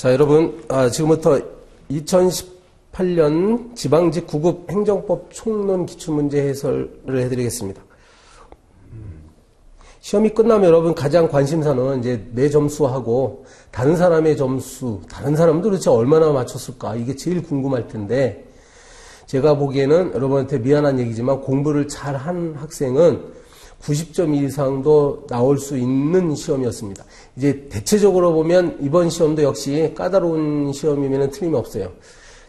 자, 여러분, 지금부터 2018년 지방직 9급 행정법 총론 기출문제 해설을 해드리겠습니다. 시험이 끝나면 여러분 가장 관심사는 이제 내 점수하고 다른 사람의 점수, 다른 사람도 도대체 얼마나 맞췄을까? 이게 제일 궁금할 텐데, 제가 보기에는 여러분한테 미안한 얘기지만 공부를 잘한 학생은 90점 이상도 나올 수 있는 시험이었습니다. 이제 대체적으로 보면 이번 시험도 역시 까다로운 시험이면 틀림없어요.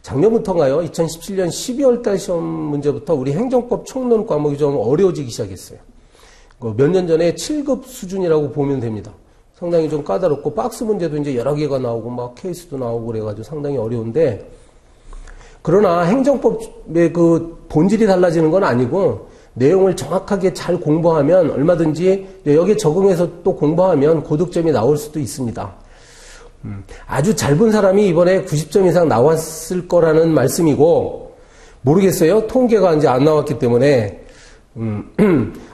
작년부터인가요? 2017년 12월 달 시험 문제부터 우리 행정법 총론 과목이 좀 어려워지기 시작했어요. 몇 년 전에 7급 수준이라고 보면 됩니다. 상당히 좀 까다롭고 박스 문제도 이제 여러 개가 나오고 막 케이스도 나오고 그래가지고 상당히 어려운데, 그러나 행정법의 그 본질이 달라지는 건 아니고 내용을 정확하게 잘 공부하면 얼마든지 여기에 적응해서 또 공부하면 고득점이 나올 수도 있습니다. 아주 잘 본 사람이 이번에 90점 이상 나왔을 거라는 말씀이고, 모르겠어요. 통계가 이제 안 나왔기 때문에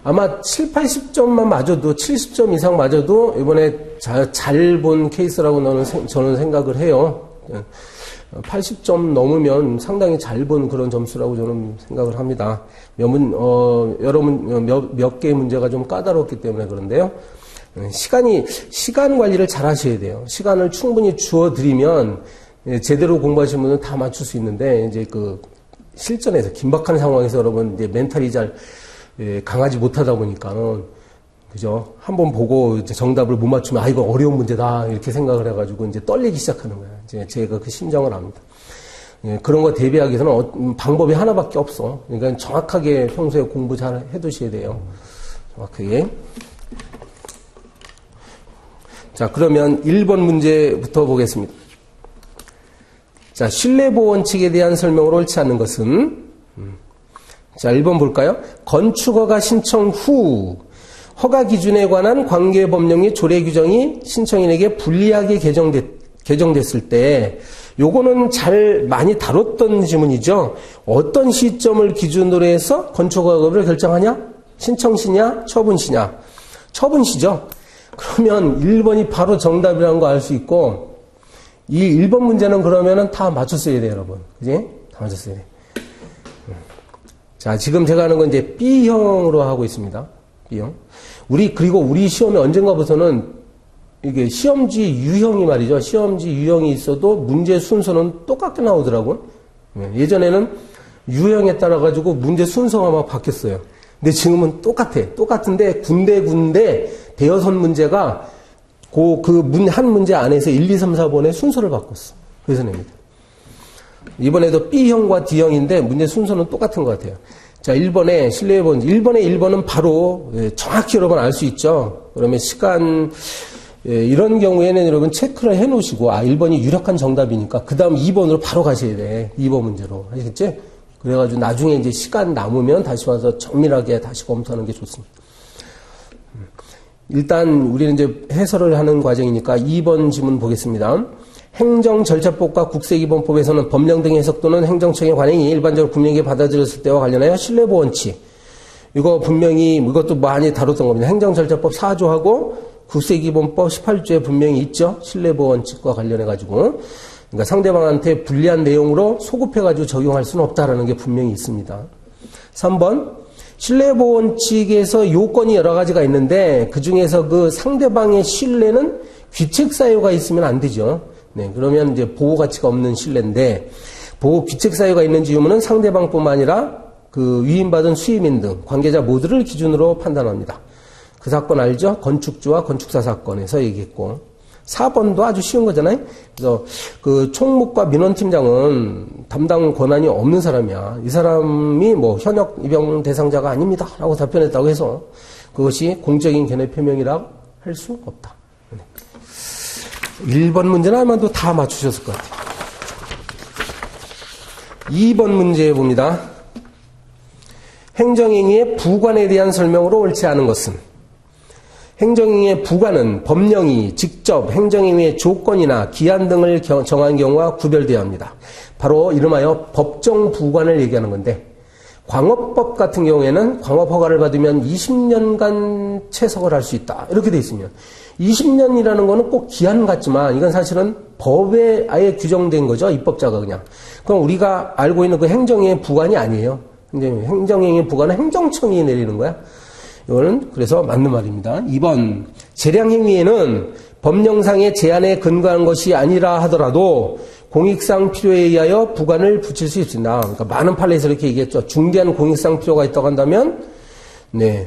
아마 7, 80점만 맞아도 70점 이상 맞아도 이번에 잘 본 케이스라고 저는 생각을 해요. 80점 넘으면 상당히 잘 본 그런 점수라고 저는 생각을 합니다. 몇 개의 문제가 좀 까다롭기 때문에 그런데요. 시간 관리를 잘 하셔야 돼요. 시간을 충분히 주어드리면 제대로 공부하시는 분은 다 맞출 수 있는데, 이제 그 실전에서 긴박한 상황에서 여러분 이제 멘탈이 잘 강하지 못하다 보니까는, 그죠? 한번 보고 이제 정답을 못 맞추면 이거 어려운 문제다 이렇게 생각을 해가지고 이제 떨리기 시작하는 거예요. 이제 제가 그 심정을 압니다. 그런 거 대비하기 위해서는 방법이 하나밖에 없어. 그러니까 정확하게 평소에 공부 잘 해두셔야 돼요. 정확하게. 자, 그러면 1번 문제부터 보겠습니다. 자, 신뢰보호 원칙에 대한 설명으로 옳지 않는 것은, 자, 1번 볼까요? 건축허가 신청 후 허가 기준에 관한 관계 법령 및 조례 규정이 신청인에게 불리하게 개정됐을 때, 요거는 많이 다뤘던 지문이죠. 어떤 시점을 기준으로 해서 건축허가를 결정하냐? 신청시냐? 처분시냐? 처분시죠. 그러면 1번이 바로 정답이라는 거 알 수 있고, 이 1번 문제는 그러면은 다 맞췄어야 돼요, 여러분. 그지? 다 맞췄어야 돼. 자, 지금 제가 하는 건 이제 B형으로 하고 있습니다. B형. 그리고 우리 시험에 언젠가부터는 이게 시험지 유형이 말이죠. 시험지 유형이 있어도 문제 순서는 똑같게 나오더라고요. 예전에는 유형에 따라가지고 문제 순서가 막 바뀌었어요. 근데 지금은 똑같은데 군데 대여섯 문제가 한 문제 안에서 1, 2, 3, 4번의 순서를 바꿨어. 그래서 냅니다. 이번에도 B형과 D형인데 문제 순서는 똑같은 것 같아요. 자, 1번에 신뢰보호 1번은 바로 정확히 여러분 알 수 있죠. 그러면 시간, 이런 경우에는 여러분 체크를 해 놓으시고, 1번이 유력한 정답이니까 그 다음 2번으로 바로 가셔야 돼. 2번 문제로. 아시겠지? 그래가지고 나중에 이제 시간 남으면 다시 와서 정밀하게 다시 검토하는 게 좋습니다. 일단 우리는 이제 해설을 하는 과정이니까 2번 지문 보겠습니다. 행정절차법과 국세기본법에서는 법령 등의 해석 또는 행정청의 관행이 일반적으로 분명히 받아들였을 때와 관련하여 신뢰보호 원칙. 이것도 많이 다뤘던 겁니다. 행정절차법 4조하고 국세기본법 18조에 분명히 있죠. 신뢰보호 원칙과 관련해가지고. 그러니까 상대방한테 불리한 내용으로 소급해가지고 적용할 수는 없다라는 게 분명히 있습니다. 3번. 신뢰보호 원칙에서 요건이 여러 가지가 있는데 그 중에서 그 상대방의 신뢰는 귀책 사유가 있으면 안 되죠. 네, 그러면 이제 보호 가치가 없는 신뢰인데, 귀책 사유가 있는지 유무는 상대방뿐만 아니라 그 위임받은 수임인 등 관계자 모두를 기준으로 판단합니다. 그 사건 알죠? 건축주와 건축사 사건에서 얘기했고. 4번도 아주 쉬운 거잖아요. 그래서 그 총무과 민원팀장은 담당 권한이 없는 사람이야. 이 사람이 현역 입영 대상자가 아닙니다 라고 답변했다고 해서 그것이 공적인 견해 표명이라 할 수 없다. 1번 문제는 아마도 다 맞추셨을 것 같아요. 2번 문제 봅니다. 행정행위의 부관에 대한 설명으로 옳지 않은 것은, 행정행위의 부관은 법령이 직접 행정행위의 조건이나 기한 등을 정한 경우와 구별되어야 합니다. 바로 이름하여 법정 부관을 얘기하는 건데, 광업법 같은 경우에는 광업허가를 받으면 20년간 채석을 할 수 있다. 이렇게 돼 있으면 20년이라는 거는 꼭 기한 같지만 이건 사실은 법에 아예 규정된 거죠. 입법자가 그냥. 그럼 우리가 알고 있는 그 행정행위의 부관이 아니에요. 행정행위의 부관은 행정청이 내리는 거야. 이거는 그래서 맞는 말입니다. 2번. 재량행위에는 법령상의 제한에 근거한 것이 아니라 하더라도 공익상 필요에 의하여 부관을 붙일 수 있습니다. 그러니까 많은 판례에서 이렇게 얘기했죠. 중대한 공익상 필요가 있다고 한다면, 네.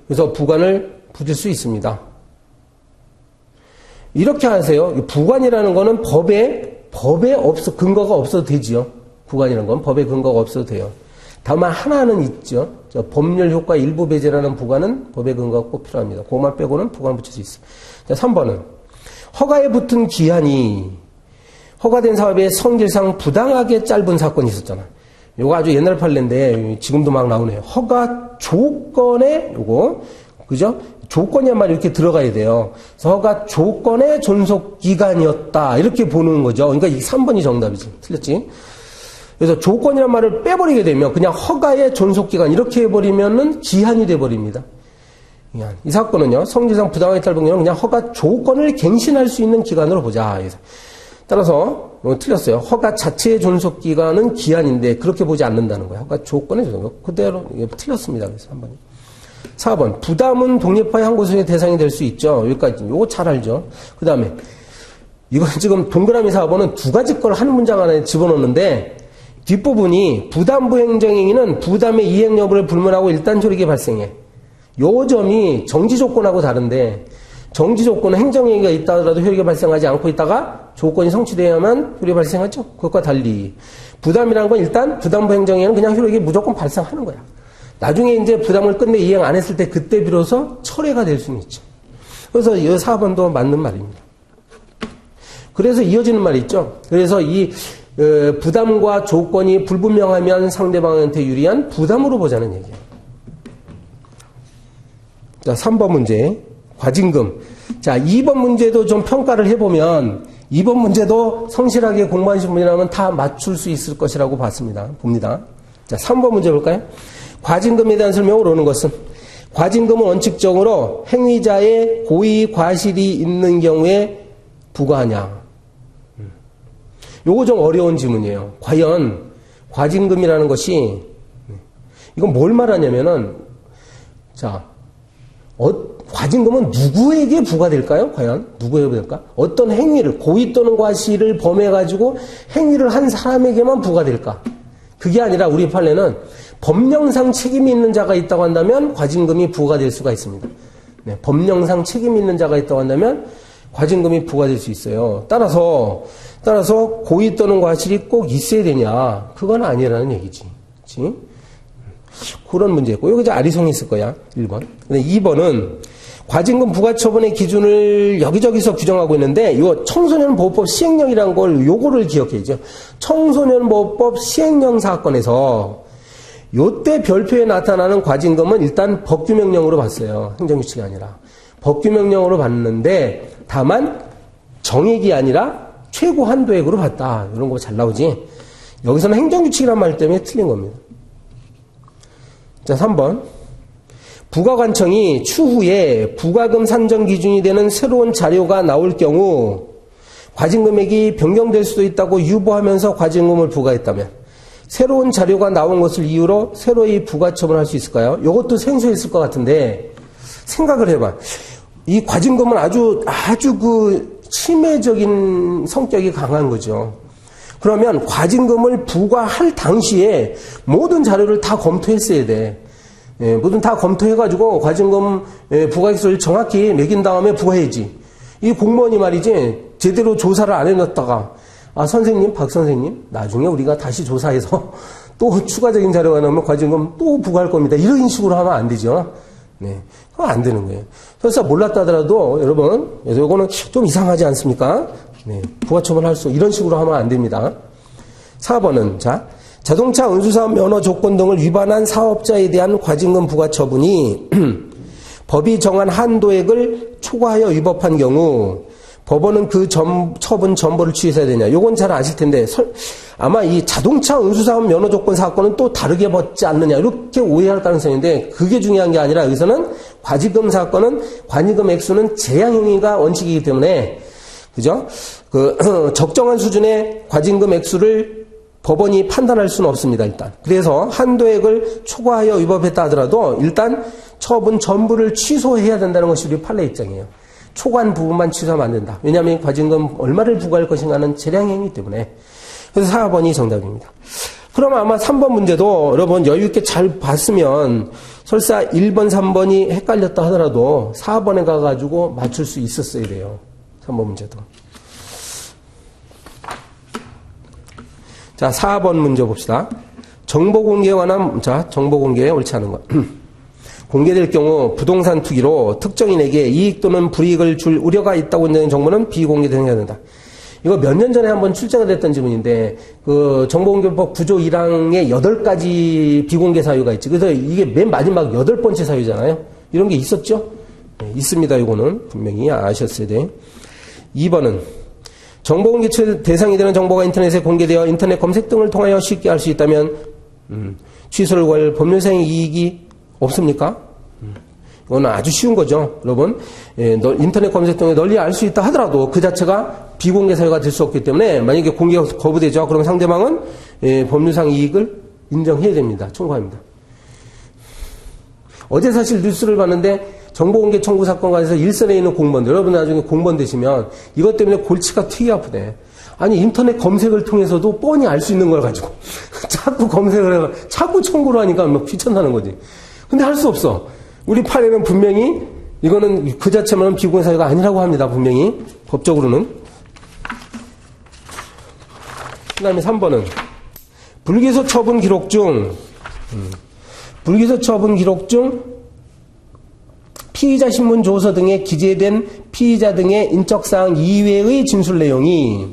그래서 부관을 붙일 수 있습니다. 이렇게 하세요. 부관이라는 거는 법에 근거가 없어도 되지요. 부관이라는 건 법에 근거가 없어도 돼요. 다만 하나는 있죠. 법률 효과 일부 배제라는 부관은 법에 근거가 꼭 필요합니다. 그것만 빼고는 부관 붙일 수 있어요. 자, 3번은 허가에 붙은 기한이 허가된 사업의 성질상 부당하게 짧은 사건이 있었잖아. 요거 아주 옛날 판례인데 지금도 막 나오네요. 허가 조건에 요거 그죠? 조건이 한 마리 이렇게 들어가야 돼요. 그래서 허가 조건의 존속 기간이었다 이렇게 보는 거죠. 그러니까 이 3번이 정답이지. 틀렸지? 그래서 조건이란 말을 빼버리게 되면 그냥 허가의 존속 기간 이렇게 해버리면은 기한이 돼버립니다. 이 사건은요, 성질상 부당하게 짧은 경우는 그냥 허가 조건을 갱신할 수 있는 기간으로 보자. 따라서 틀렸어요. 허가 자체의 존속 기간은 기한인데 그렇게 보지 않는다는 거예요. 허가 조건의 존속 그대로 틀렸습니다. 그래서 3번이. 4번 부담은 독립화의 한 곳의 대상이 될 수 있죠. 여기까지 이거 잘 알죠. 그 다음에 이건 지금 동그라미 4번은 두 가지 걸 한 문장 안에 집어넣는데 뒷부분이 부담부 행정행위는 부담의 이행 여부를 불문하고 일단 효력이 발생해. 요 점이 정지 조건하고 다른데 정지 조건은 행정행위가 있다 하더라도 효력이 발생하지 않고 있다가 조건이 성취되어야만 효력이 발생하죠. 그것과 달리 부담이라는 건 일단 부담부 행정행위는 그냥 효력이 무조건 발생하는 거야. 나중에 이제 부담을 끝내 이행 안 했을 때 그때 비로소 철회가 될 수는 있죠. 그래서 이 4번도 맞는 말입니다. 그래서 이어지는 말이 있죠. 그래서 이 부담과 조건이 불분명하면 상대방한테 유리한 부담으로 보자는 얘기예요. 자, 3번 문제. 과징금. 자, 2번 문제도 좀 평가를 해보면 2번 문제도 성실하게 공부하신 분이라면 다 맞출 수 있을 것이라고 봅니다. 자, 3번 문제 볼까요? 과징금에 대한 설명을 오는 것은 과징금은 원칙적으로 행위자의 고의 과실이 있는 경우에 부과하냐. 요거 좀 어려운 질문이에요. 과연 과징금이라는 것이 이건 뭘 말하냐면은 자 과징금은 누구에게 부과될까요? 과연 누구에게 부과될까? 어떤 행위를 고의 또는 과실을 범해가지고 행위를 한 사람에게만 부과될까? 그게 아니라 우리 판례는 법령상 책임이 있는 자가 있다고 한다면 과징금이 부과될 수가 있습니다. 네, 법령상 책임이 있는 자가 있다고 한다면 과징금이 부과될 수 있어요. 따라서 고의 또는 과실이 꼭 있어야 되냐? 그건 아니라는 얘기지. 그치? 그런 문제였고, 여기 이제 아리송이 있을 거야. 1번. 근데 2번은 과징금 부과처분의 기준을 여기저기서 규정하고 있는데, 이거 청소년보호법 시행령이라는 걸 요거를 기억해야죠. 청소년보호법 시행령 사건에서 요때 별표에 나타나는 과징금은 일단 법규명령으로 봤어요. 행정규칙이 아니라. 법규명령으로 봤는데, 다만 정액이 아니라 최고 한도액으로 봤다. 이런 거 잘 나오지. 여기서는 행정규칙이란 말 때문에 틀린 겁니다. 자, 3번. 부가관청이 추후에 부가금 산정 기준이 되는 새로운 자료가 나올 경우 과징금액이 변경될 수도 있다고 유보하면서 과징금을 부과했다면 새로운 자료가 나온 것을 이유로 새로이 부과처분할 수 있을까요? 이것도 생소했을 것 같은데 생각을 해봐. 이 과징금은 아주 그 침해적인 성격이 강한 거죠. 그러면 과징금을 부과할 당시에 모든 자료를 다 검토했어야 돼. 예, 모든 다 검토해가지고 과징금 부과액수를 정확히 매긴 다음에 부과해야지. 이 공무원이 말이지 제대로 조사를 안 해놨다가 선생님, 박 선생님, 나중에 우리가 다시 조사해서 또 추가적인 자료가 나오면 과징금 또 부과할 겁니다. 이런 식으로 하면 안 되죠. 네, 그건 안 되는 거예요. 설사 몰랐다 하더라도 여러분, 이거는 좀 이상하지 않습니까? 네, 부과처분할 수 이런 식으로 하면 안 됩니다. 4번은 자동차 운수사업 면허 조건 등을 위반한 사업자에 대한 과징금 부과처분이 법이 정한 한도액을 초과하여 위법한 경우 법원은 그 처분 전보를 취소해야 되냐. 요건 잘 아실 텐데 아마 이 자동차 운수사업 면허 조건 사건은 또 다르게 받지 않느냐 이렇게 오해할 가능성인데 그게 중요한 게 아니라 여기서는 과징금 사건은 과징금 액수는 재량행위가 원칙이기 때문에 그죠? 적정한 수준의 과징금 액수를 법원이 판단할 수는 없습니다, 일단. 그래서 한도액을 초과하여 위법했다 하더라도 일단 처분 전부를 취소해야 된다는 것이 우리 판례 입장이에요. 초과한 부분만 취소하면 안 된다. 왜냐하면 과징금 얼마를 부과할 것인가는 재량행위이기 때문에. 그래서 4번이 정답입니다. 그럼 아마 3번 문제도 여러분 여유있게 잘 봤으면 설사 1번, 3번이 헷갈렸다 하더라도 4번에 가가지고 맞출 수 있었어야 돼요. 3번 문제도. 자, 4번 문제 봅시다. 정보공개에 관한, 정보공개에 옳지 않은 것. 공개될 경우 부동산 투기로 특정인에게 이익 또는 불이익을 줄 우려가 있다고 인정된 정보는 비공개되어야 된다. 이거 몇 년 전에 한번 출제가 됐던 지문인데, 정보공개법 9조 1항에 8가지 비공개 사유가 있지. 그래서 이게 맨 마지막 8번째 사유잖아요. 이런 게 있었죠? 네, 있습니다. 이거는 분명히 아셨어야 돼. 2번은 정보공개 대상이 되는 정보가 인터넷에 공개되어 인터넷 검색 등을 통하여 쉽게 알 수 있다면 취소를 구할 법률상의 이익이 없습니까? 이거는 아주 쉬운 거죠. 여러분, 인터넷 검색 등에 널리 알 수 있다 하더라도 그 자체가 비공개 사유가 될 수 없기 때문에 만약에 공개가 거부되죠. 그럼 상대방은 법률상 이익을 인정해야 됩니다. 청구합니다. 어제 사실 뉴스를 봤는데 정보공개 청구 사건 관해서 일선에 있는 공무원들, 여러분 나중에 공무원 되시면 이것 때문에 골치가 되게 아프대. 아니 인터넷 검색을 통해서도 뻔히 알 수 있는 걸 가지고 자꾸 검색을 해서 자꾸 청구를 하니까 막 귀찮다는 거지. 근데 할 수 없어. 우리 판례는 분명히 이거는 그 자체만은 비공개 사유가 아니라고 합니다. 분명히 법적으로는. 그 다음에 3번은 불기소 처분 기록 중 피의자 신문 조서 등에 기재된 피의자 등의 인적사항 이외의 진술 내용이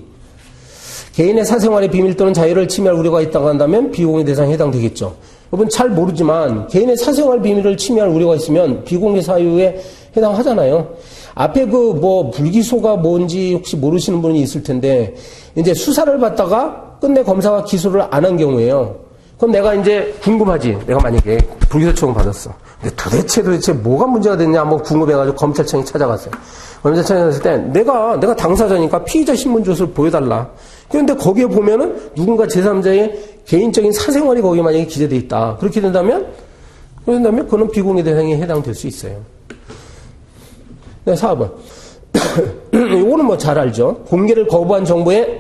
개인의 사생활의 비밀 또는 자유를 침해할 우려가 있다고 한다면 비공개 대상에 해당되겠죠. 여러분 잘 모르지만 개인의 사생활 비밀을 침해할 우려가 있으면 비공개 사유에 해당하잖아요. 앞에 불기소가 뭔지 혹시 모르시는 분이 있을 텐데 이제 수사를 받다가 끝내 검사가 기소를 안 한 경우에요. 그럼 내가 이제 궁금하지. 내가 만약에 불기소 청구 받았어. 근데 도대체 뭐가 문제가 됐냐 한번 궁금해가지고 검찰청에 찾아갔어요. 검찰청에 갔을 때 내가 당사자니까 피의자 신문조서를 보여달라. 그런데 거기에 보면은 누군가 제3자의 개인적인 사생활이 거기에 만약에 기재되어 있다. 그렇게 된다면 그거는 비공개 대상에 해당될 수 있어요. 네, 4번. 이거는 잘 알죠. 공개를 거부한 정보에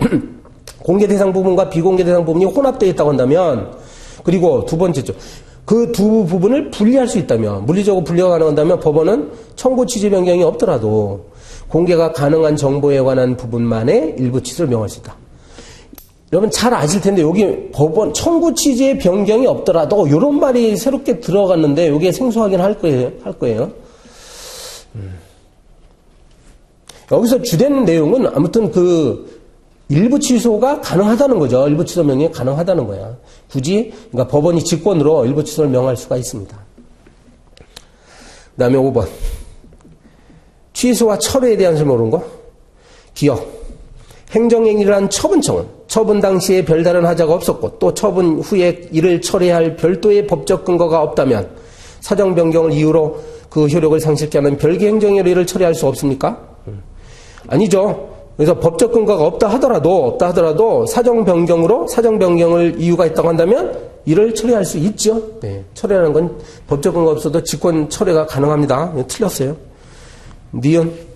공개 대상 부분과 비공개 대상 부분이 혼합되어 있다고 한다면, 그리고 두 번째죠. 그 두 부분을 분리할 수 있다면, 물리적으로 분리가 가능한다면 법원은 청구 취지 변경이 없더라도 공개가 가능한 정보에 관한 부분만의 일부 취소를 명할 수 있다. 여러분 잘 아실 텐데 여기 법원 청구 취지의 변경이 없더라도 이런 말이 새롭게 들어갔는데 이게 생소하긴 할 거예요. 여기서 주된 내용은 아무튼 일부 취소가 가능하다는 거죠. 일부 취소 명령이 가능하다는 거야. 굳이 그러니까 법원이 직권으로 일부 취소를 명할 수가 있습니다. 그 다음에 5번. 취소와 철회에 대한 설명을 거. 기억. 행정행위를 한 처분청은 처분 당시에 별다른 하자가 없었고 또 처분 후에 이를 철회할 별도의 법적 근거가 없다면 사정 변경을 이유로 그 효력을 상실케 하는 별개 행정행위로 이를 처리할 수 없습니까? 아니죠. 그래서 법적 근거가 없다 하더라도 사정 변경을 이유가 있다고 한다면 이를 철회할 수 있죠. 네, 철회하는 건 법적 근거 없어도 직권 철회가 가능합니다. 틀렸어요. 니은.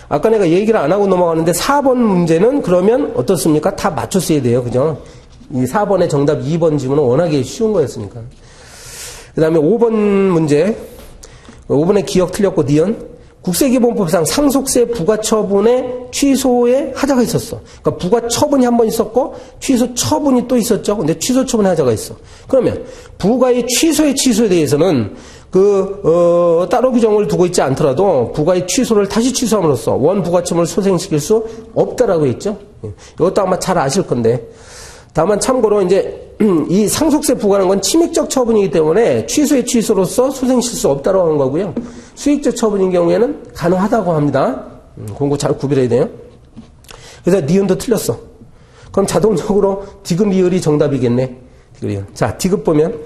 아까 내가 얘기를 안 하고 넘어가는데 4번 문제는 그러면 어떻습니까? 다 맞췄어야 돼요. 그죠? 이 4번의 정답 2번 지문은 워낙에 쉬운 거였으니까. 그 다음에 5번 문제. 5번의 기억 틀렸고 니은. 국세기본법상 상속세 부과처분의 취소에 하자가 있었어. 그러니까 부과처분이 한 번 있었고 취소 처분이 또 있었죠. 근데 취소 처분의 하자가 있어. 그러면 부과의 취소에 대해서는 따로 규정을 두고 있지 않더라도 부과의 취소를 다시 취소함으로써 원부과처분을 소생시킬 수 없다라고 했죠. 이것도 아마 잘 아실 건데. 다만 참고로 이제 이 상속세 부과는 건 침익적 처분이기 때문에 취소로서 소생시킬 수 없다고 하는 거고요. 수익적 처분인 경우에는 가능하다고 합니다. 그런 거 잘 구별해야 돼요. 그래서 니은도 틀렸어. 그럼 자동적으로 디귿 리을이 정답이겠네. 자, 디귿 보면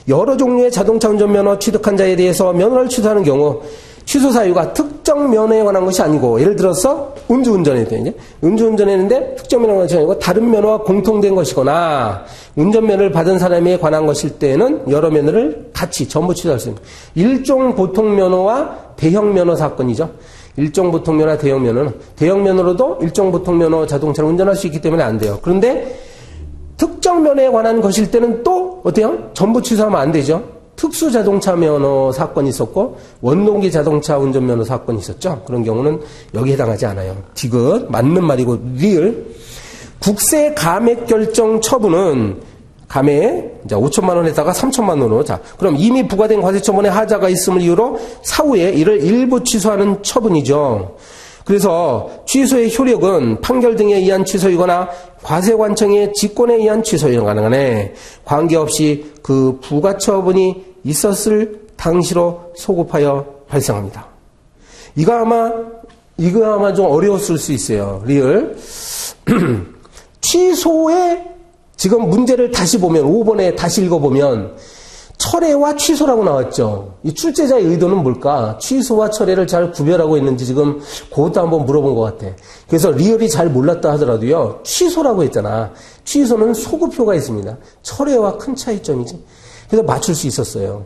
여러 종류의 자동차 운전면허 취득한 자에 대해서 면허를 취소하는 경우 취소 사유가 특정 면허에 관한 것이 아니고, 예를 들어서 음주운전에 대해 음주운전했는데 특정 면허에 관한 것이 아니고 다른 면허와 공통된 것이거나 운전면허를 받은 사람에 관한 것일 때에는 여러 면허를 같이 전부 취소할 수 있습니다. 일종 보통 면허와 대형 면허 사건이죠. 일종 보통 면허와 대형 면허는 대형 면허로도 일종 보통 면허 자동차를 운전할 수 있기 때문에 안 돼요. 그런데 특정 면허에 관한 것일 때는 또 어때요? 전부 취소하면 안 되죠. 특수 자동차 면허 사건이 있었고 원동기 자동차 운전면허 사건이 있었죠. 그런 경우는 여기에 해당하지 않아요. 디귿 맞는 말이고 리을. 국세 감액 결정 처분은 감액 5천만 원에다가 3천만 원으로. 자, 그럼 이미 부과된 과세 처분에 하자가 있음을 이유로 사후에 이를 일부 취소하는 처분이죠. 그래서 취소의 효력은 판결 등에 의한 취소이거나 과세관청의 직권에 의한 취소가 가능하네. 관계없이 그 부과처분이 있었을 당시로 소급하여 발생합니다. 이거 아마 좀 어려웠을 수 있어요. 리을. 취소의 지금 문제를 다시 보면 5번에 다시 읽어보면 철회와 취소라고 나왔죠. 이 출제자의 의도는 뭘까? 취소와 철회를 잘 구별하고 있는지 지금 그것도 한번 물어본 것 같아. 그래서 리얼이 잘 몰랐다 하더라도요. 취소라고 했잖아. 취소는 소급효가 있습니다. 철회와 큰 차이점이지. 그래서 맞출 수 있었어요.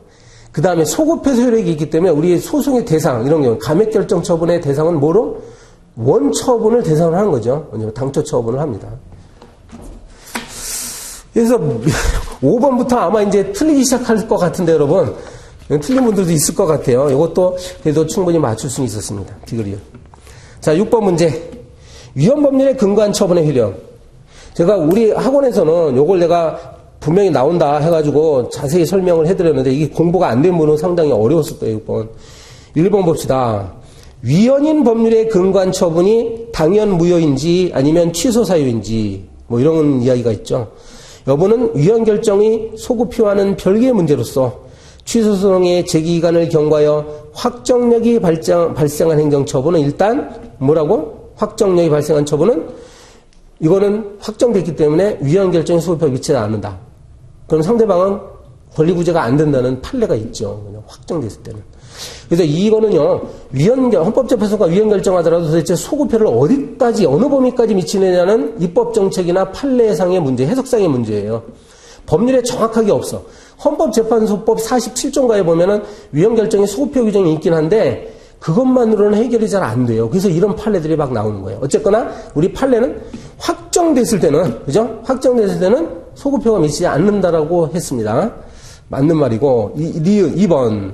그 다음에 소급해서 효력이 있기 때문에 우리 소송의 대상 이런 경우 감액결정 처분의 대상은 뭐로? 원처분을 대상으로 하는 거죠. 당초 처분을 합니다. 그래서 5번부터 아마 이제 틀리기 시작할 것 같은데 여러분 틀린 분들도 있을 것 같아요. 이것도 그래도 충분히 맞출 수는 있었습니다. 디귿이요. 자, 6번 문제. 위헌법률에 근거한 처분의 효력. 제가 우리 학원에서는 요걸 내가 분명히 나온다 해가지고 자세히 설명을 해드렸는데 이게 공부가 안 된 분은 상당히 어려웠을 거예요. 6번. 1번 봅시다. 위헌인 법률에 근거한 처분이 당연 무효인지 아니면 취소 사유인지 뭐 이런 이야기가 있죠. 여부는 위헌 결정이 소급효하는 별개의 문제로서 취소소송의 제기기간을 경과하여 확정력이 발생한 행정처분은 일단 뭐라고? 확정력이 발생한 처분은 이거는 확정됐기 때문에 위헌 결정이 소급효가 미치지 않는다. 그럼 상대방은 권리구제가 안 된다는 판례가 있죠. 그냥 확정됐을 때는. 그래서 이거는요, 헌법재판소가 위헌 결정하더라도 도대체 소급효를 어디까지, 어느 범위까지 미치느냐는 입법정책이나 판례상의 문제, 해석상의 문제예요. 법률에 정확하게 없어. 헌법재판소법 47조인가에 보면은 위헌 결정의 소급효 규정이 있긴 한데, 그것만으로는 해결이 잘 안 돼요. 그래서 이런 판례들이 막 나오는 거예요. 어쨌거나, 우리 판례는 확정됐을 때는, 그죠? 확정됐을 때는 소급효가 미치지 않는다라고 했습니다. 맞는 말이고, 2번.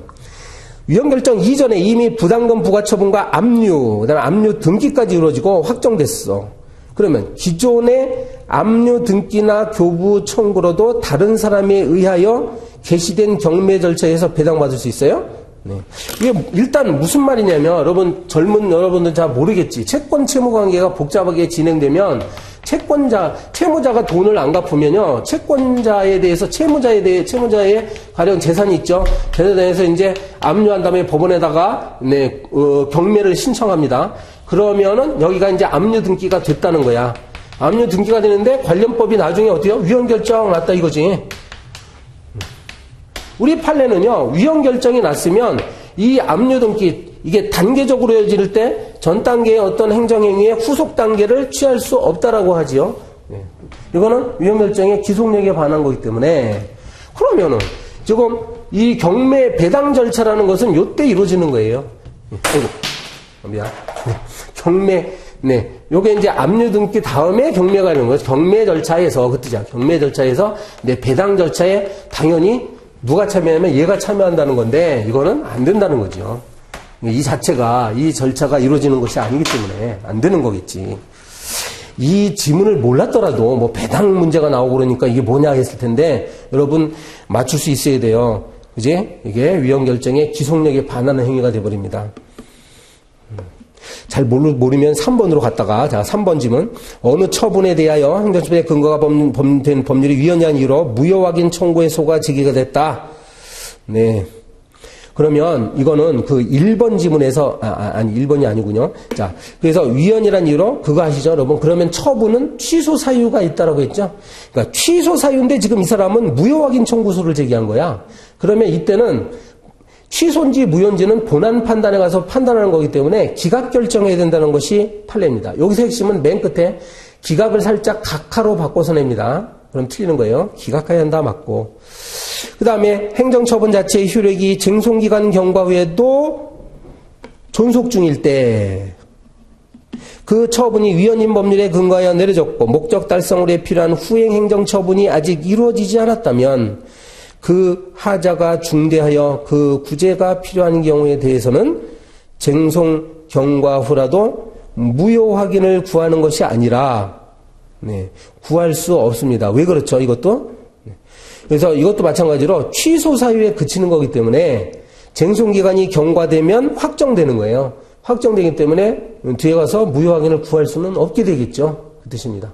위헌 결정 이전에 이미 부담금 부과 처분과 압류, 그다음에 압류 등기까지 이루어지고 확정됐어. 그러면 기존의 압류 등기나 교부 청구로도 다른 사람에 의하여 개시된 경매 절차에서 배당받을 수 있어요? 네. 이게 일단 무슨 말이냐면 여러분 젊은 여러분들 잘 모르겠지. 채권 채무 관계가 복잡하게 진행되면 채무자가 돈을 안 갚으면요, 채권자에 대해서, 채무자의 가령 재산이 있죠. 재산에서 이제 압류한 다음에 법원에다가, 경매를 신청합니다. 그러면은 여기가 이제 압류 등기가 됐다는 거야. 압류 등기가 되는데 관련법이 나중에 어때요? 위헌 결정 났다 이거지. 우리 판례는요, 위헌 결정이 났으면 이 압류 등기, 이게 단계적으로 이어질 때 전 단계의 어떤 행정행위의 후속 단계를 취할 수 없다라고 하지요. 이거는 위헌 결정의 기속력에 반한 거기 때문에 그러면은 지금 이 경매 배당 절차라는 것은 요때 이루어지는 거예요. 아이고, 미안. 경매, 요게 이제 압류 등기 다음에 경매가 되는 거죠. 경매 절차에서, 그 뜻이야. 경매 절차에서 배당 절차에 당연히 누가 참여하면 얘가 참여한다는 건데 이거는 안 된다는 거죠. 이 자체가, 이 절차가 이루어지는 것이 아니기 때문에 안 되는 거겠지. 이 지문을 몰랐더라도 뭐 배당 문제가 나오고 그러니까 이게 뭐냐 했을 텐데 여러분 맞출 수 있어야 돼요. 그지? 이게 위헌 결정의 기속력에 반하는 행위가 돼버립니다. 잘 모르면 3번으로 갔다가, 자, 3번 지문. 어느 처분에 대하여 행정처분의 근거가 된 법률이 위헌이한 이유로 무효 확인 청구의 소가 제기가 됐다. 네. 그러면 이거는 그 1번 지문에서, 아니, 1번이 아니군요. 자, 그래서 위헌이란 이유로 그거 아시죠, 여러분? 그러면 처분은 취소 사유가 있다라고 했죠? 그러니까 취소 사유인데 지금 이 사람은 무효 확인 청구소를 제기한 거야. 그러면 이때는 취소인지 무효인지는 본안 판단에 가서 판단하는 거기 때문에 기각 결정해야 된다는 것이 판례입니다. 여기서 핵심은 맨 끝에 기각을 살짝 각하로 바꿔서 냅니다. 그럼 틀리는 거예요. 기각해야 한다 맞고. 그 다음에 행정처분 자체의 효력이 쟁송기간 경과 후에도 존속 중일 때 그 처분이 위헌인 법률에 근거하여 내려졌고 목적 달성을 위해 필요한 후행 행정처분이 아직 이루어지지 않았다면 그 하자가 중대하여 그 구제가 필요한 경우에 대해서는 쟁송 경과 후라도 무효 확인을 구하는 것이 아니라 구할 수 없습니다. 왜 그렇죠? 이것도? 그래서 이것도 마찬가지로 취소 사유에 그치는 거기 때문에 쟁송기간이 경과되면 확정되는 거예요. 확정되기 때문에 뒤에 가서 무효 확인을 구할 수는 없게 되겠죠. 그 뜻입니다.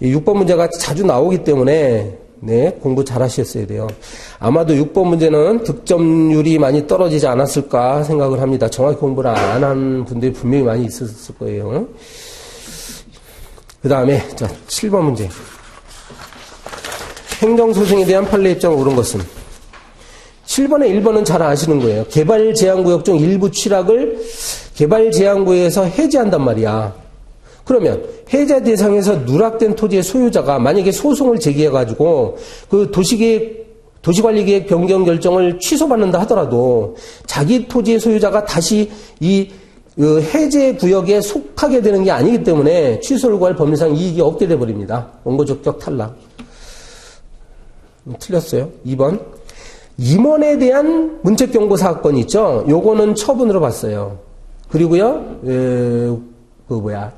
이 6번 문제가 자주 나오기 때문에 공부 잘 하셨어야 돼요. 아마도 6번 문제는 득점률이 많이 떨어지지 않았을까 생각을 합니다. 정확히 공부를 안 한 분들이 분명히 많이 있었을 거예요. 그 다음에 7번 문제. 행정소송에 대한 판례 입장을 옳은 것은 7번에 1번은 잘 아시는 거예요. 개발제한구역 중 일부 취락을 개발제한구역에서 해제한단 말이야. 그러면 해제 대상에서 누락된 토지의 소유자가 만약에 소송을 제기해가지고 그 도시관리계획 변경 결정을 취소받는다 하더라도 자기 토지의 소유자가 다시 이 해제 구역에 속하게 되는 게 아니기 때문에 취소를 구할 법률상 이익이 없게 돼버립니다. 원고적격 탈락. 틀렸어요. 2번. 임원에 대한 문책경고 사건이 있죠. 요거는 처분으로 봤어요. 그리고요,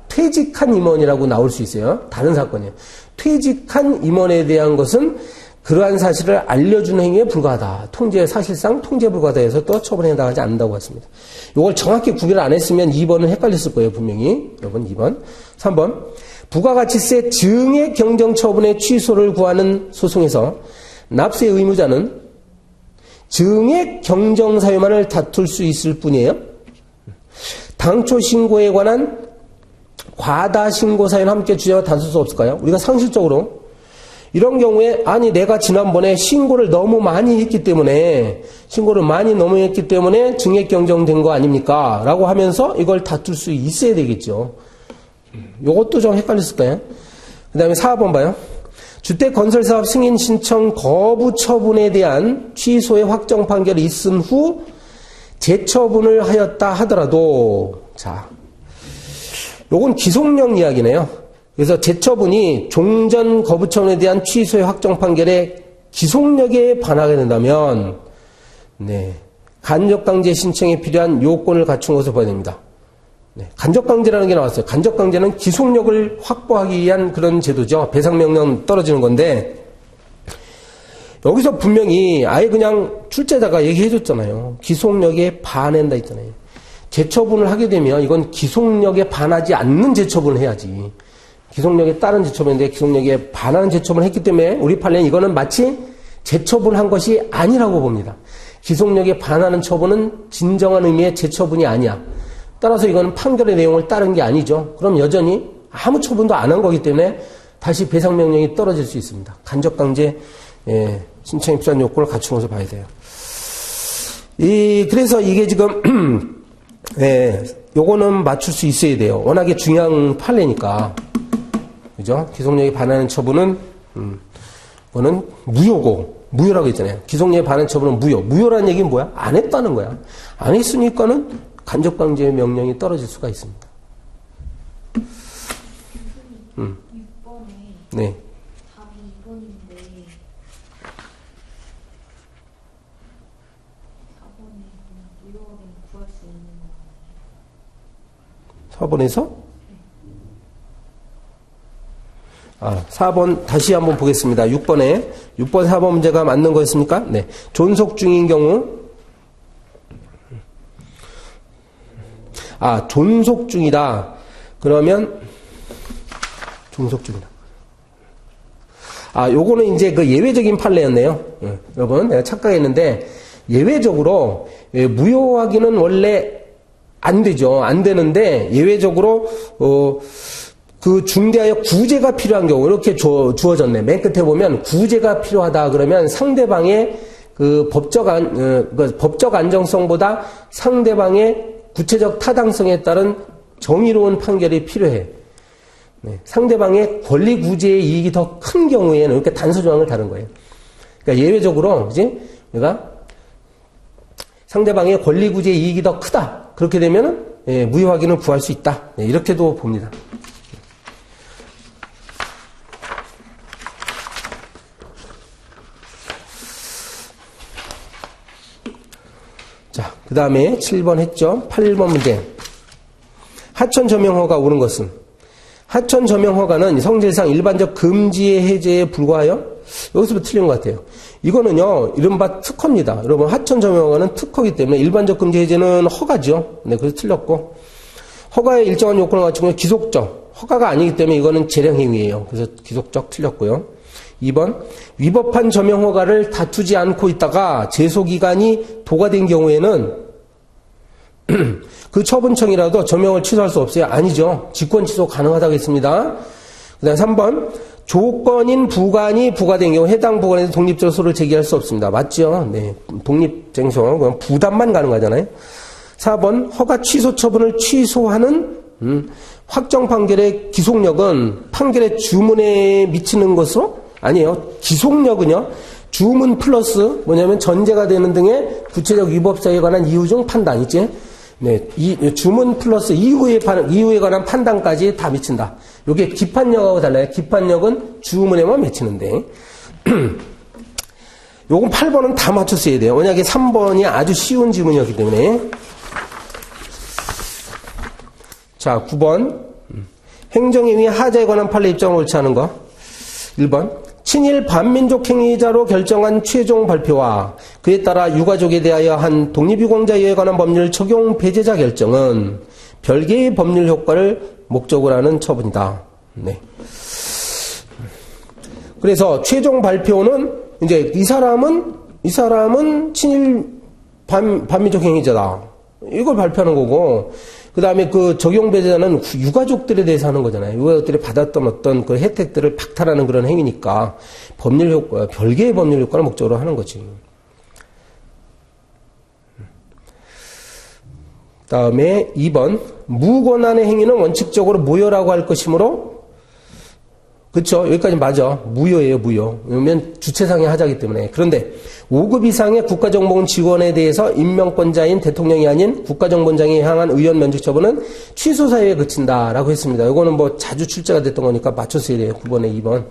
퇴직한 임원이라고 나올 수 있어요. 다른 사건이에요. 퇴직한 임원에 대한 것은 그러한 사실을 알려주는 행위에 불과하다. 사실상 통제 불과하다 해서 또 처분에 해당하지 않는다고 했습니다. 요걸 정확히 구별을 안 했으면 2번은 헷갈렸을 거예요, 분명히. 여러분 2번. 3번. 부가가치세 증액 경정처분의 취소를 구하는 소송에서 납세 의무자는 증액 경정사유만을 다툴 수 있을 뿐이에요. 당초 신고에 관한 과다 신고 사유는 함께 주제와 다툴 수 없을까요? 우리가 상식적으로 이런 경우에 내가 지난번에 신고를 너무 많이 했기 때문에 증액 경정된 거 아닙니까? 라고 하면서 이걸 다툴 수 있어야 되겠죠. 이것도 좀 헷갈렸을까요? 그 다음에 4번 봐요. 주택건설사업 승인 신청 거부 처분에 대한 취소의 확정 판결이 있은 후 재처분을 하였다 하더라도 요건 기속령 이야기네요. 그래서 재처분이 종전 거부 처분에 대한 취소의 확정 판결에 기속력에 반하게 된다면 간접강제 신청에 필요한 요건을 갖춘 것으로 봐야 됩니다. 간접강제라는 게 나왔어요. 간접강제는 기속력을 확보하기 위한 그런 제도죠. 배상명령 떨어지는 건데 여기서 분명히 아예 그냥 출제자가 얘기해줬잖아요. 기속력에 반한다 했잖아요. 재처분을 하게 되면 이건 기속력에 반하지 않는 재처분을 해야지. 기속력에 따른 재처분인데 기속력에 반하는 재처분을 했기 때문에 우리 판례는 이거는 마치 재처분한 것이 아니라고 봅니다. 기속력에 반하는 처분은 진정한 의미의 재처분이 아니야. 따라서 이거는 판결의 내용을 따른 게 아니죠. 그럼 여전히 아무 처분도 안 한 거기 때문에 다시 배상명령이 떨어질 수 있습니다. 간접강제 신청에 필요한 요건을 갖춘 것을 봐야 돼요. 그래서 이게 지금 요거는 맞출 수 있어야 돼요. 워낙에 중요한 판례니까. 그죠? 기속력에 반하는 처분은 그거는 무효라고 했잖아요. 기속력에 반하는 처분은 무효. 무효라는 얘기는 뭐야? 안 했다는 거야. 안 했으니까는 간접강제 명령이 떨어질 수가 있습니다. 6번에 네. 답이 2번인데 4번에 무효하게 구할 수 있는 거 4번에서? 4번 다시 한번 보겠습니다. 6번 4번 문제가 맞는 거였습니까? 네. 존속 중인 경우 존속 중이다. 그러면 존속 중이다. 요거는 이제 그 예외적인 판례였네요. 여러분, 내가 착각했는데 예외적으로 무효 확인은 원래 안 되죠. 안 되는데 예외적으로 그 중대하여 구제가 필요한 경우 이렇게 주어졌네. 맨 끝에 보면 구제가 필요하다 그러면 상대방의 그 법적 안정성보다 상대방의 구체적 타당성에 따른 정의로운 판결이 필요해. 네, 상대방의 권리 구제의 이익이 더 큰 경우에는 이렇게 단서 조항을 다른 거예요. 그러니까 예외적으로, 그지? 내가 상대방의 권리 구제의 이익이 더 크다. 그렇게 되면은, 예, 무효 확인을 구할 수 있다. 네, 이렇게도 봅니다. 자, 그 다음에 7번 했죠. 8번 문제. 하천 점용허가 옳은 것은? 하천 점용허가는 성질상 일반적 금지의 해제에 불과하여 여기서부터 틀린 것 같아요. 이거는요, 이른바 특허입니다. 여러분, 하천 점용허가는 특허이기 때문에 일반적 금지 해제는 허가죠. 네, 그래서 틀렸고. 허가의 일정한 요건을 갖추고 기속적. 허가가 아니기 때문에 이거는 재량행위예요. 그래서 기속적 틀렸고요. 2번, 위법한 점용허가를 다투지 않고 있다가 제소기간이 도과된 경우에는 그 처분청이라도 점용을 취소할 수 없어요? 아니죠. 직권 취소 가능하다고 했습니다. 그 다음 3번, 조건인 부관이 부과된 경우 해당 부관에서 독립적으로 소를 제기할 수 없습니다. 맞죠? 네. 독립쟁소, 그냥 부담만 가능하잖아요. 4번, 허가 취소 처분을 취소하는 확정 판결의 기속력은 판결의 주문에 미치는 것으로? 아니에요. 기속력은요, 주문 플러스 뭐냐면 전제가 되는 등의 구체적 위법 사유에 관한 이유 중 판단, 있지? 네, 이 주문 플러스 이유에 관한 판단까지 다 미친다. 요게 기판력하고 달라요. 기판력은 주문에만 미치는데. 요건 8번은 다 맞췄어야 돼요. 만약에 3번이 아주 쉬운 지문이었기 때문에. 자, 9번. 행정행위 하자에 관한 판례 입장을 옳지 않은 거. 1번. 친일 반민족 행위자로 결정한 최종 발표와 그에 따라 유가족에 대하여 한 독립유공자에 관한 법률 적용 배제자 결정은 별개의 법률 효과를 목적으로 하는 처분이다. 네. 그래서 최종 발표는 이제 이 사람은 친일 반민족 행위자다. 이걸 발표하는 거고, 그 다음에 그 적용 배제자는 유가족들에 대해서 하는 거잖아요. 유가족들이 받았던 어떤 그 혜택들을 박탈하는 그런 행위니까 법률 효과, 별개의 법률 효과를 목적으로 하는 거지. 다음에 2번. 무권한의 행위는 원칙적으로 무효라고 할 것이므로, 그쵸? 여기까지 맞아. 무효예요, 무효. 왜냐면 주체상의 하자이기 때문에. 그런데 5급 이상의 국가정보원 직원에 대해서 임명권자인 대통령이 아닌 국가정보원장에 향한 의원 면직 처분은 취소 사유에 그친다라고 했습니다. 이거는 뭐 자주 출제가 됐던 거니까 맞췄어야 돼요. 9번에 2번.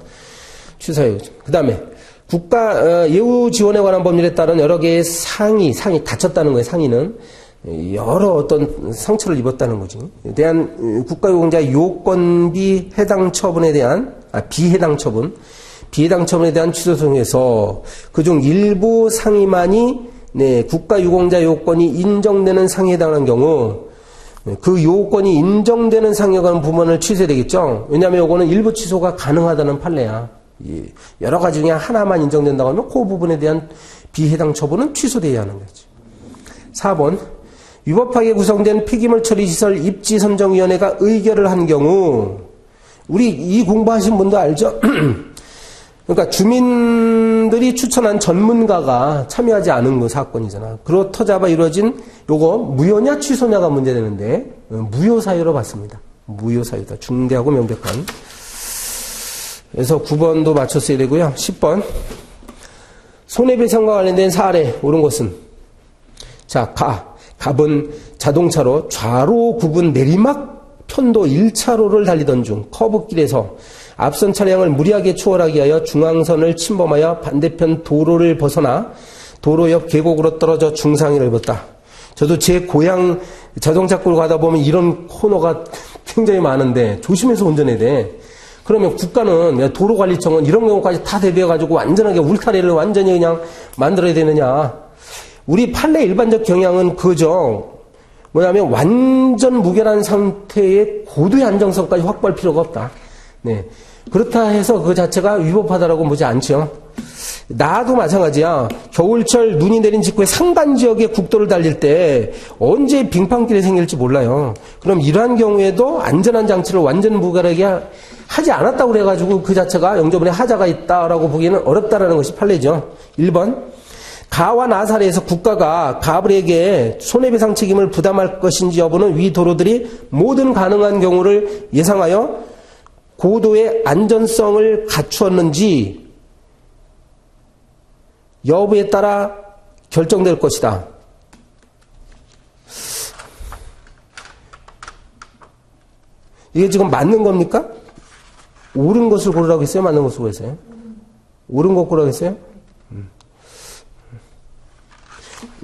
취소 사유. 그 다음에 국가 예우 지원에 관한 법률에 따른 여러 개의 상이 다쳤다는 거예요. 상의는. 여러 어떤 상처를 입었다는 거지. 대한 국가유공자 요건비 해당 처분에 대한, 비해당 처분에 대한 취소 소송에서 그중 일부 상의만이, 네, 국가유공자 요건이 인정되는 상의에 해당하는 경우, 그 요건이 인정되는 상의에 관한 부분을 취소해야 되겠죠? 왜냐하면 요거는 일부 취소가 가능하다는 판례야. 여러 가지 중에 하나만 인정된다고 하면 그 부분에 대한 비해당 처분은 취소돼야 하는 거지. 4번. 위법하게 구성된 폐기물 처리 시설 입지 선정위원회가 의결을 한 경우, 우리 이 공부하신 분도 알죠? 그러니까 주민들이 추천한 전문가가 참여하지 않은 그 사건이잖아. 그렇다자바 이루어진 요거 무효냐 취소냐가 문제되는데 무효 사유로 봤습니다. 무효 사유다. 중대하고 명백한. 그래서 9번도 맞췄어야 되고요. 10번. 손해배상과 관련된 사례 옳은 것은, 자, 갑은 자동차로 좌로 구분 내리막 편도 1차로를 달리던 중 커브길에서 앞선 차량을 무리하게 추월하기 위하여 중앙선을 침범하여 반대편 도로를 벗어나 도로 옆 계곡으로 떨어져 중상해를 입었다. 저도 제 고향 자동차 끌고 가다 보면 이런 코너가 굉장히 많은데 조심해서 운전해야 돼. 그러면 국가는, 도로관리청은 이런 경우까지 다 대비해가지고 완전하게 울타리를 완전히 그냥 만들어야 되느냐. 우리 판례 일반적 경향은 그죠. 뭐냐면 완전 무결한 상태의 고도의 안정성까지 확보할 필요가 없다. 네. 그렇다 해서 그 자체가 위법하다라고 보지 않죠. 나도 마찬가지야. 겨울철 눈이 내린 직후에 상단 지역의 국도를 달릴 때 언제 빙판길이 생길지 몰라요. 그럼 이러한 경우에도 안전한 장치를 완전 무결하게 하지 않았다고 그래가지고 그 자체가 영조문에 하자가 있다라고 보기에는 어렵다라는 것이 판례죠. 1번. 가와 나 사례에서 국가가 가불에게 손해배상 책임을 부담할 것인지 여부는 위 도로들이 모든 가능한 경우를 예상하여 고도의 안전성을 갖추었는지 여부에 따라 결정될 것이다. 이게 지금 맞는 겁니까? 옳은 것을 고르라고 했어요? 맞는 것을 고르세요? 옳은 것 고르라고 했어요?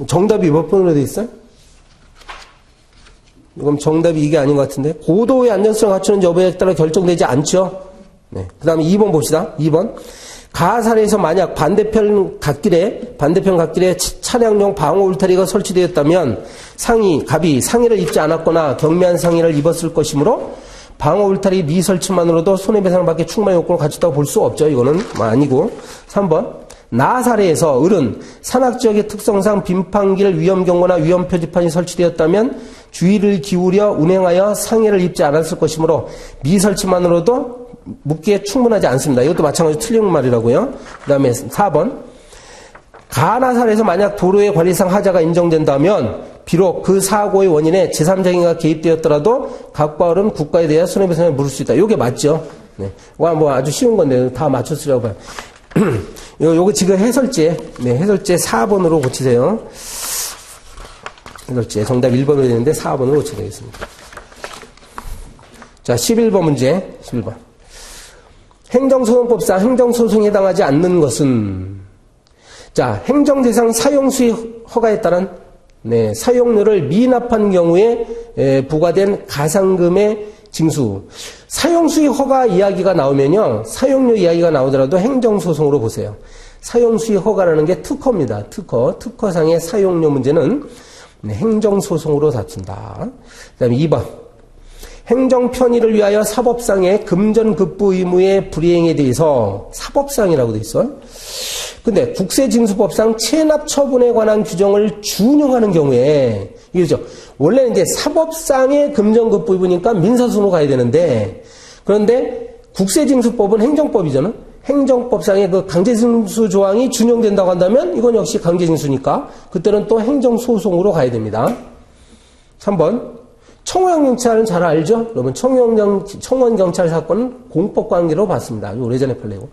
정답이 몇 번으로 되어 있어요? 그럼 정답이 이게 아닌 것 같은데. 고도의 안전성을 갖추는 여부에 따라 결정되지 않죠. 네. 그 다음에 2번 봅시다. 2번. 가 사례에서 만약 반대편 갓길에 차량용 방어 울타리가 설치되었다면 갑이 상의를 입지 않았거나 경미한 상의를 입었을 것이므로 방어 울타리 미설치만으로도 손해배상을 받기 충분한 요건을 갖췄다고 볼 수 없죠. 이거는 아니고. 3번. 나 사례에서 을은 산악지역의 특성상 빙판길 위험경고나 위험표지판이 설치되었다면 주의를 기울여 운행하여 상해를 입지 않았을 것이므로 미설치만으로도 묻기에 충분하지 않습니다. 이것도 마찬가지로 틀린 말이라고요. 그 다음에 4번. 가나 사례에서 만약 도로의 관리상 하자가 인정된다면 비록 그 사고의 원인에 제3자인가 개입되었더라도 각과 을은 국가에 대해 손해배상을 물을 수 있다. 이게 맞죠? 네. 뭐 아주 쉬운 건데 다 맞췄으려고 봐요. 요거 지금 해설제 4번으로 고치세요. 해설제 정답 1번으로 되는데 4번으로 고쳐야 되겠습니다. 자, 11번 문제. 11번. 행정소송법상 행정소송에 해당하지 않는 것은 자, 행정대상 사용수의 허가에 따른 사용료를 미납한 경우에 부과된 가상금의 징수. 사용수의 허가 이야기가 나오면요. 사용료 이야기가 나오더라도 행정소송으로 보세요. 사용수의 허가라는 게 특허입니다. 특허상의 사용료 문제는 행정소송으로 다툰다. 그 다음에 2번. 행정 편의를 위하여 사법상의 금전급부 의무의 불이행에 대해서 사법상이라고 돼 있어요. 근데 국세징수법상 체납 처분에 관한 규정을 준용하는 경우에 이거죠. 원래는 이제 사법상의 금전급부 의무니까 민사소송으로 가야 되는데 그런데 국세징수법은 행정법이잖아. 행정법상의 그 강제징수 조항이 준용된다고 한다면 이건 역시 강제징수니까 그때는 또 행정소송으로 가야 됩니다. 3번. 청원경찰은 잘 알죠? 여러분 청원경찰 사건은 공법관계로 봤습니다. 아주 오래전에 판례고.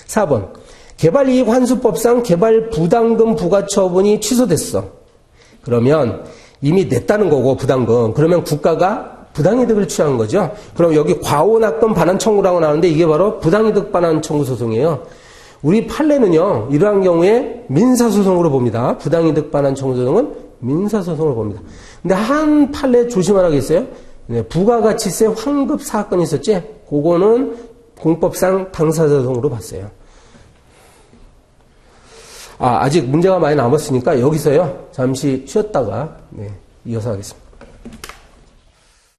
4번. 개발이익환수법상 개발부담금 부과처분이 취소됐어. 그러면 이미 냈다는 거고 부담금. 그러면 국가가 부당이득을 취한 거죠. 그럼 여기 과오납금 반환 청구라고 나오는데 이게 바로 부당이득 반환 청구 소송이에요. 우리 판례는요. 이러한 경우에 민사소송으로 봅니다. 부당이득 반환 청구 소송은 민사소송으로 봅니다. 근데 한 판례 조심하라고 했어요. 부가가치세 환급 사건이 있었지. 그거는 공법상 당사자소송으로 봤어요. 아직 문제가 많이 남았으니까 여기서요. 잠시 쉬었다가 이어서 하겠습니다.